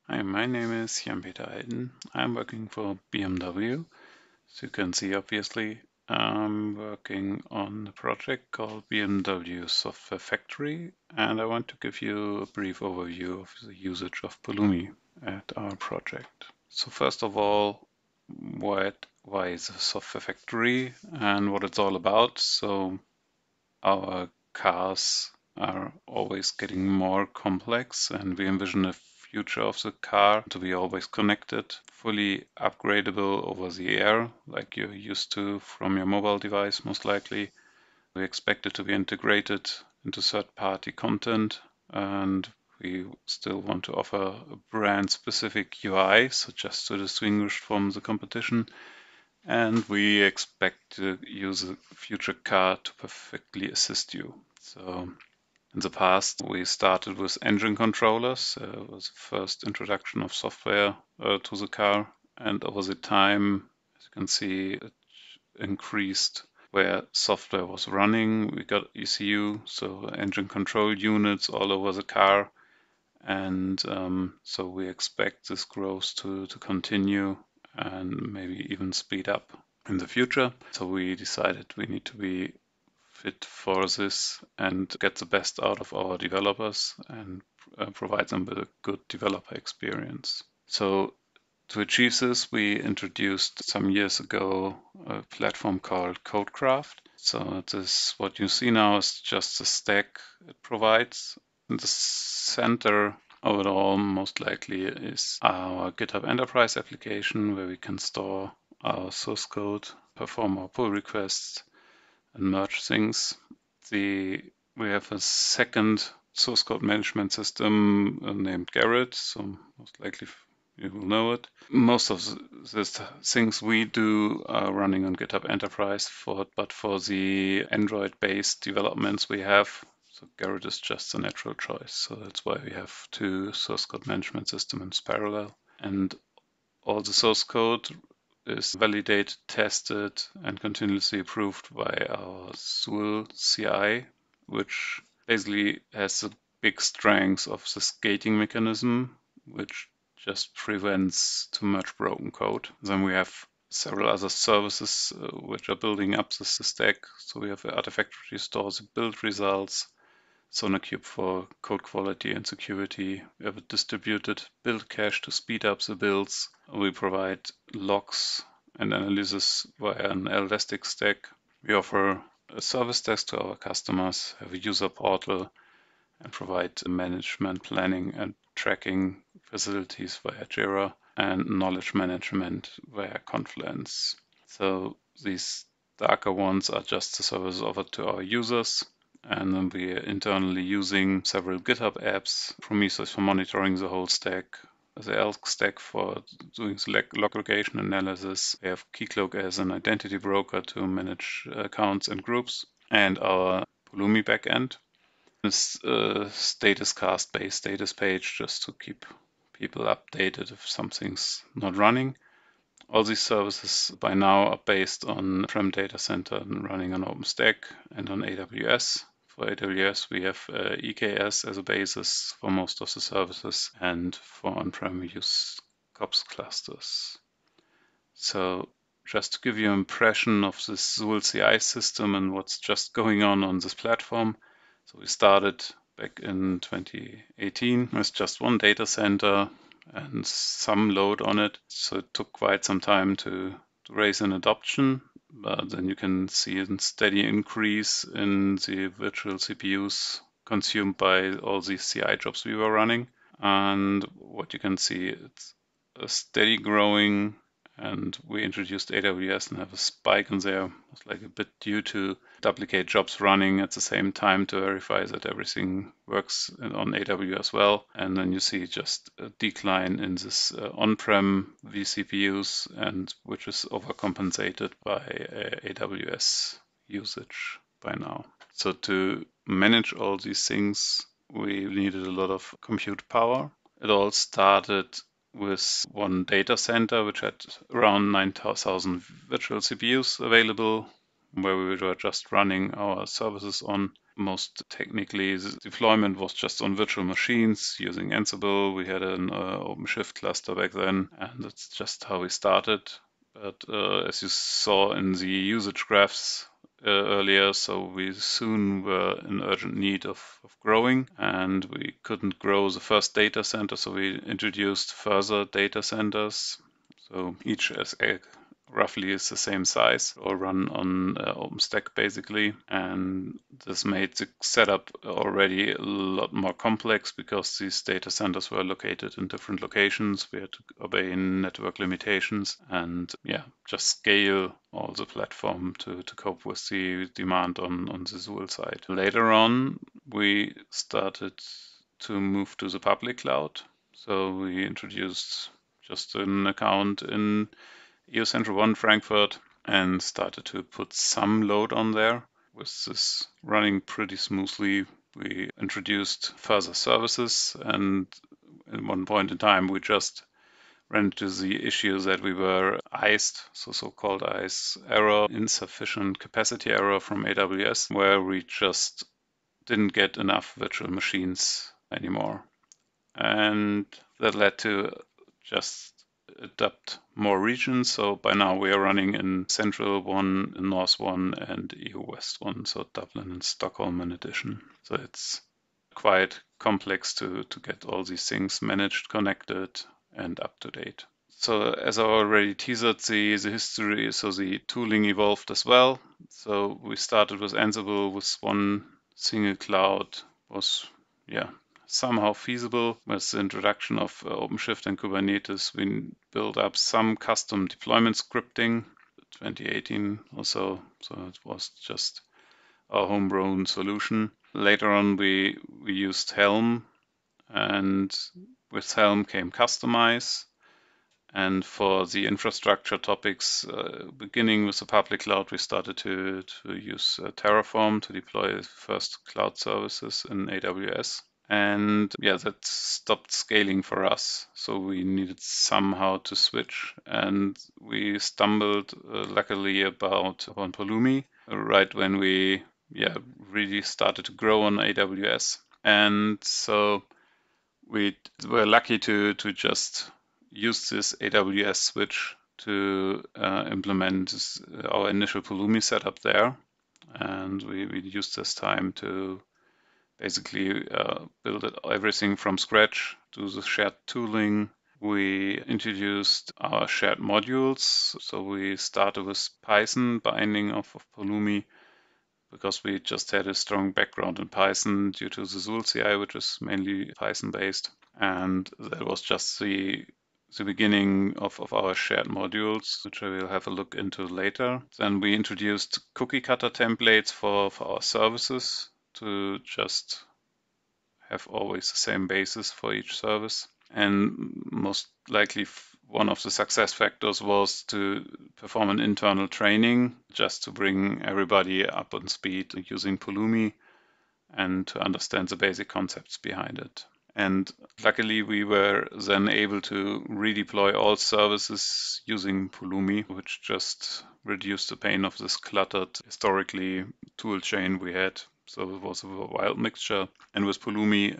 Hi, my name is Jan-Peter Alten. I'm working for BMW. As you can see, obviously, I'm working on a project called BMW Software Factory, and I want to give you a brief overview of the usage of Pulumi at our project. So first of all, why is a software factory and what it's all about? So our cars are always getting more complex, and we envision a future of the car to be always connected, fully upgradable over the air, like you're used to from your mobile device, most likely. We expect it to be integrated into third-party content, and we still want to offer a brand-specific UI, so just to distinguish from the competition. And we expect to use a future car to perfectly assist you. So in the past, we started with engine controllers. It was the first introduction of software to the car. And over the time, as you can see, it increased where software was running. We got ECU, so engine control units all over the car. And so we expect this growth to continue and maybe even speed up in the future. So we decided we need to be fit for this and get the best out of our developers and provide them with a good developer experience. So to achieve this, we introduced some years ago a platform called CodeCraft. So this, what you see now is just the stack it provides. In the center of it all, most likely, is our GitHub Enterprise application where we can store our source code, perform our pull requests, and merge things. We have a second source code management system named Garrett, so most likely you will know it. Most of the things we do are running on GitHub Enterprise, but for the Android-based developments we have, so Garrett is just a natural choice. So that's why we have two source code management systems in parallel. And all the source code is validated, tested, and continuously approved by our Zool CI, which basically has the big strengths of the gating mechanism, which just prevents too much broken code. Then we have several other services which are building up the stack. So we have Artifactory stores build results, SonarQube for code quality and security. We have a distributed build cache to speed up the builds. We provide logs and analysis via an Elastic stack. We offer a service desk to our customers, have a user portal, and provide management planning and tracking facilities via Jira and knowledge management via Confluence. So these darker ones are just the services offered to our users. And then we are internally using several GitHub apps, Prometheus for monitoring the whole stack, the Elk stack for doing log aggregation analysis. We have Keycloak as an identity broker to manage accounts and groups, and our Pulumi backend. This status cast based status page just to keep people updated if something's not running. All these services by now are based on on-prem data center and running on OpenStack and on AWS. For AWS, we have EKS as a basis for most of the services, and for on-prem, we use COPS clusters. So just to give you an impression of this Zool CI system and what's just going on this platform. So we started back in 2018 with just one data center and some load on it. So it took quite some time to raise an adoption, but then you can see a steady increase in the virtual CPUs consumed by all these CI jobs we were running. And what you can see, it's a steady growing, and we introduced AWS and have a spike in there, most like a bit due to duplicate jobs running at the same time to verify that everything works on AWS well. And then you see just a decline in this on-prem vCPUs, and which is overcompensated by AWS usage by now. So to manage all these things, we needed a lot of compute power. It all started with one data center, which had around 9,000 virtual CPUs available. where we were just running our services on. Most technically, the deployment was just on virtual machines using Ansible. We had an OpenShift cluster back then, and that's just how we started. But as you saw in the usage graphs earlier, so we soon were in urgent need of growing, and we couldn't grow the first data center, so we introduced further data centers. So each as roughly is the same size, or run on OpenStack basically. And this made the setup already a lot more complex because these data centers were located in different locations. We had to obey network limitations and just scale all the platform to cope with the demand on the Zool side. Later on, we started to move to the public cloud. So we introduced just an account in EO Central 1 Frankfurt and started to put some load on there. With this running pretty smoothly, we introduced further services, and at one point in time we just ran into the issue that we were iced, so-called ice error, insufficient capacity error from AWS, where we just didn't get enough virtual machines anymore. And that led to just adopt more regions. So by now we are running in Central 1, in North 1, and EU West 1, so Dublin and Stockholm in addition. So it's quite complex to get all these things managed, connected, and up to date. So as I already teased, the history, so the tooling evolved as well. So we started with Ansible with one single cloud, was somehow feasible. With the introduction of OpenShift and Kubernetes, we built up some custom deployment scripting, 2018 or so. So it was just our homegrown solution. Later on, we used Helm, and with Helm came Kustomize. And for the infrastructure topics, beginning with the public cloud, we started to use Terraform to deploy first cloud services in AWS. And that stopped scaling for us. So we needed somehow to switch. And we stumbled, luckily, upon Pulumi right when we really started to grow on AWS. And so we were lucky to just use this AWS switch to implement our initial Pulumi setup there. And we used this time to basically build everything from scratch, do the shared tooling. We introduced our shared modules. So we started with Python binding of Pulumi because we just had a strong background in Python due to the Zool CI, which is mainly Python based. And that was just the beginning of our shared modules, which I will have a look into later. Then we introduced cookie cutter templates for our services to just have always the same basis for each service. And most likely one of the success factors was to perform an internal training just to bring everybody up on speed using Pulumi and to understand the basic concepts behind it. And luckily, we were then able to redeploy all services using Pulumi, which just reduced the pain of this cluttered historically tool chain we had. So it was a wild mixture. And with Pulumi,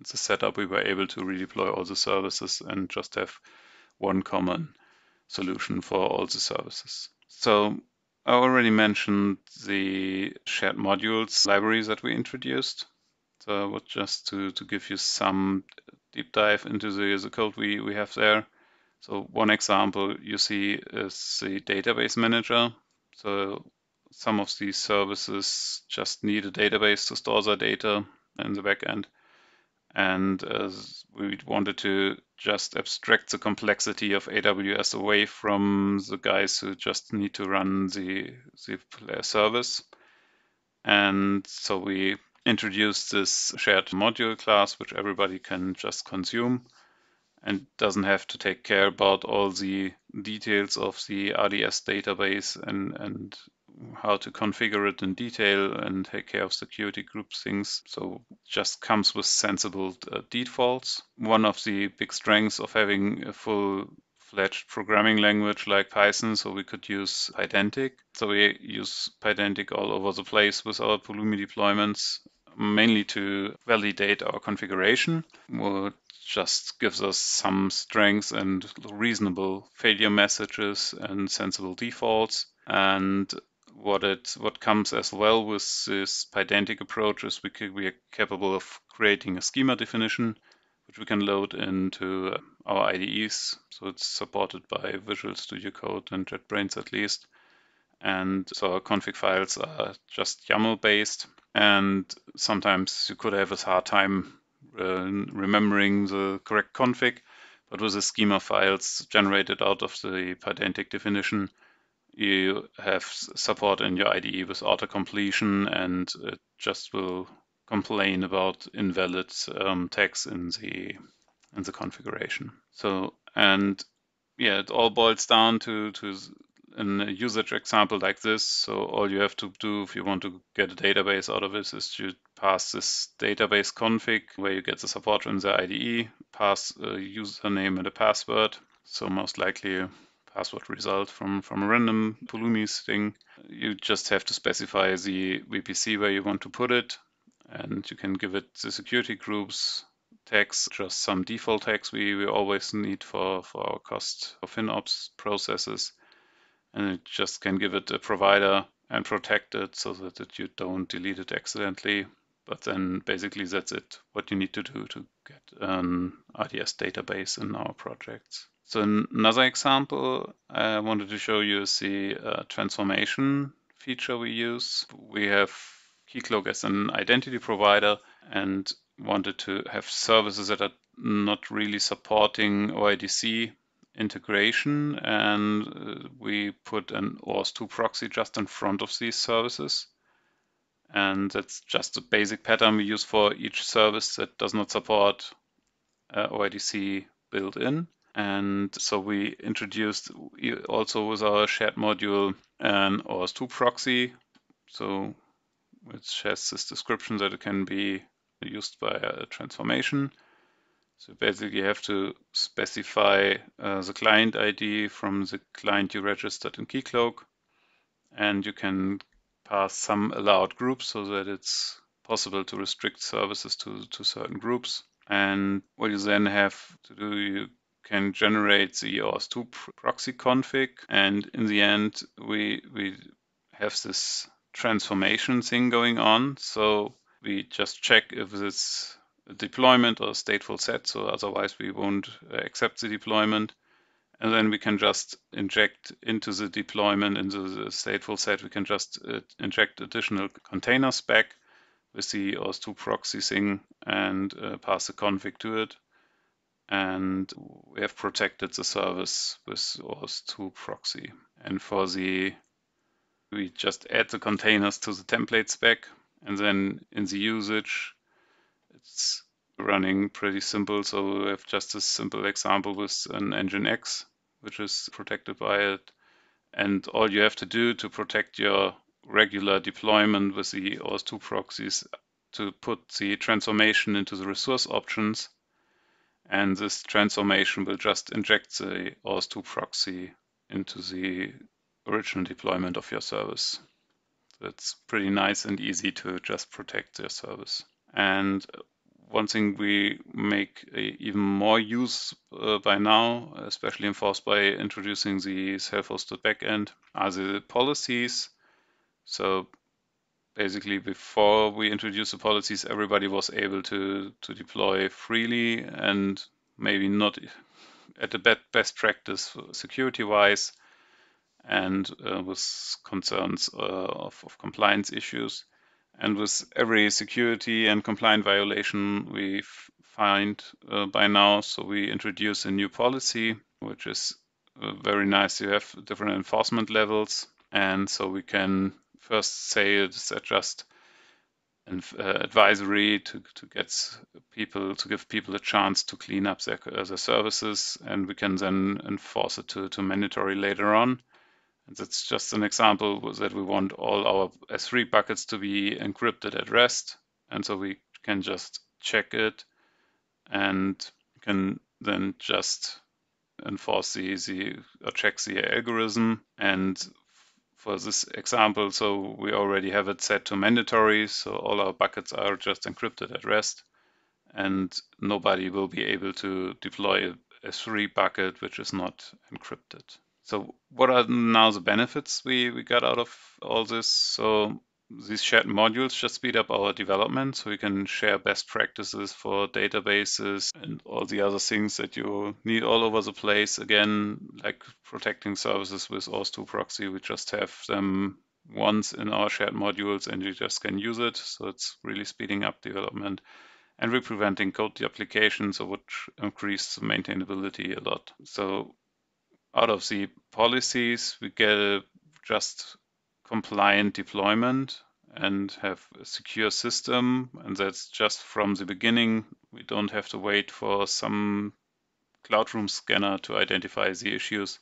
the setup, we were able to redeploy all the services and just have one common solution for all the services. So I already mentioned the shared modules libraries that we introduced. So just to give you some deep dive into the code we have there. So one example you see is the database manager. So some of these services just need a database to store their data in the backend. And we wanted to just abstract the complexity of AWS away from the guys who just need to run the service. And so we introduced this shared module class, which everybody can just consume and doesn't have to take care about all the details of the RDS database and how to configure it in detail and take care of security group things. So just comes with sensible defaults. One of the big strengths of having a full fledged programming language like Python, so we could use Pydantic. So we use Pydantic all over the place with our Pulumi deployments, mainly to validate our configuration, which just gives us some strengths and reasonable failure messages and sensible defaults. And what comes as well with this Pydantic approach is we are capable of creating a schema definition, which we can load into our IDEs. So it's supported by Visual Studio Code and JetBrains at least. And so our config files are just YAML based. And sometimes you could have a hard time remembering the correct config, but with the schema files generated out of the Pydantic definition, you have support in your IDE with auto-completion, and it just will complain about invalid tags in the configuration. So, and yeah, it all boils down to a usage example like this. So all you have to do if you want to get a database out of this is to pass this database config where you get the support from the IDE, pass a username and a password. So most likely a password result from a random Pulumi thing. You just have to specify the VPC where you want to put it, and you can give it the security groups tags, just some default tags we always need for our cost of FinOps processes. And it just can give it a provider and protect it so that you don't delete it accidentally. But then basically that's it, what you need to do to get an RDS database in our projects. So another example I wanted to show you is the transformation feature we use. We have Keycloak as an identity provider and wanted to have services that are not really supporting OIDC integration, and we put an OAuth2 proxy just in front of these services. And that's just a basic pattern we use for each service that does not support OIDC built in. And so we introduced also with our shared module an OAuth2 proxy, so which has this description that it can be used by a transformation. So basically you have to specify the client ID from the client you registered in Keycloak, and you can pass some allowed groups so that it's possible to restrict services to certain groups. And what you then have to do, you can generate the OAuth2 proxy config, and in the end we have this transformation thing going on. So we just check if it's a deployment or a stateful set, so otherwise we won't accept the deployment. And then we can just inject into the deployment, into the stateful set, we can just inject additional containers back with the OAuth2 proxy thing and pass the config to it. And we have protected the service with OAuth2 proxy. And for we just add the containers to the template spec, and then in the usage, it's running pretty simple. So we have just a simple example with an Nginx, which is protected by it. And all you have to do to protect your regular deployment with the OAuth2 proxies to put the transformation into the resource options. And this transformation will just inject the OAuth2 proxy into the original deployment of your service. So it's pretty nice and easy to just protect your service. And one thing we make even more use by now, especially enforced by introducing the self-hosted backend, are the policies. So basically, before we introduced the policies, everybody was able to deploy freely and maybe not at the best practice security-wise, and with concerns of compliance issues. And with every security and compliance violation we find by now, so we introduce a new policy, which is very nice. You have different enforcement levels, and so we can first say it's just an advisory to give people a chance to clean up their services, and we can then enforce it to mandatory later on. And that's just an example that we want all our S3 buckets to be encrypted at rest. And so we can just check it and can then just enforce or check the algorithm. And for this example, so we already have it set to mandatory, so all our buckets are just encrypted at rest, and nobody will be able to deploy a S3 bucket which is not encrypted. So what are now the benefits we got out of all this? So these shared modules just speed up our development, so we can share best practices for databases and all the other things that you need all over the place. Again, like protecting services with OAuth2 proxy, we just have them once in our shared modules and you just can use it. So it's really speeding up development. And we're preventing code duplication, so which increase maintainability a lot. So out of the policies, we get a just compliant deployment and have a secure system, and that's just from the beginning. We don't have to wait for some Cloudroom scanner to identify the issues.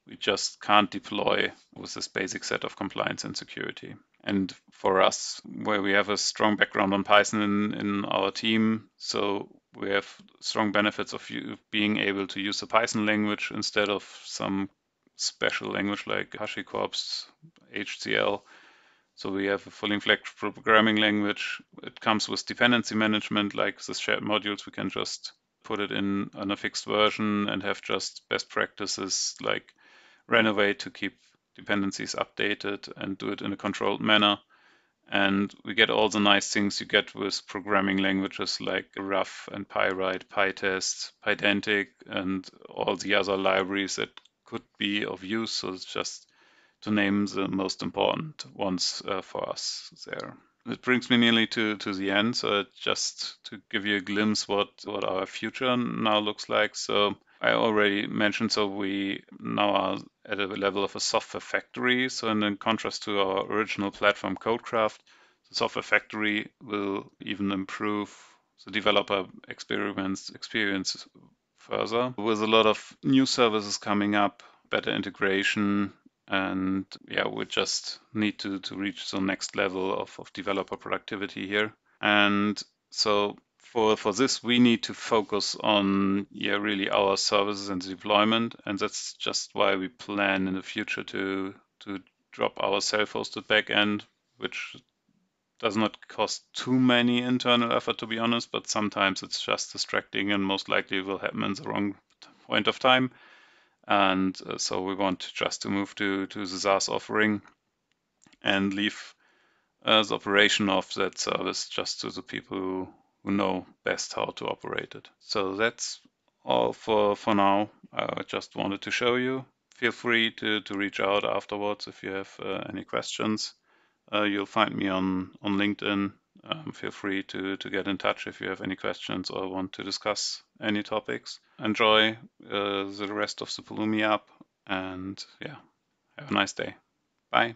We just can't deploy with this basic set of compliance and security. And for us, where we have a strong background on Python in our team, so we have strong benefits of being able to use the Python language instead of some special language like HashiCorp's HCL. So we have a fully fledged programming language. It comes with dependency management, like the shared modules. We can just put it in on a fixed version and have just best practices like renovate to keep dependencies updated and do it in a controlled manner. And we get all the nice things you get with programming languages like Rough and Pyrite, PyTest, Pydantic, and all the other libraries that could be of use. So it's just to name the most important ones for us there. It brings me nearly to the end. So just to give you a glimpse what our future now looks like. So I already mentioned, so we now are at a level of a software factory. So in contrast to our original platform Codecraft, the software factory will even improve the developer experience further with a lot of new services coming up, better integration, and yeah, we just need to reach the next level of developer productivity here. And so for this, we need to focus on really our services and deployment, and that's just why we plan in the future to drop our self-hosted backend, which does not cost too many internal effort, to be honest, but sometimes it's just distracting and most likely will happen in the wrong point of time. And so we want just to move to the SaaS offering and leave the operation of that service just to the people who know best how to operate it. So that's all for now. I just wanted to show you. Feel free to reach out afterwards if you have any questions. You'll find me on LinkedIn. Feel free to get in touch if you have any questions or want to discuss any topics. Enjoy the rest of the Pulumi app, and yeah, have a nice day. Bye.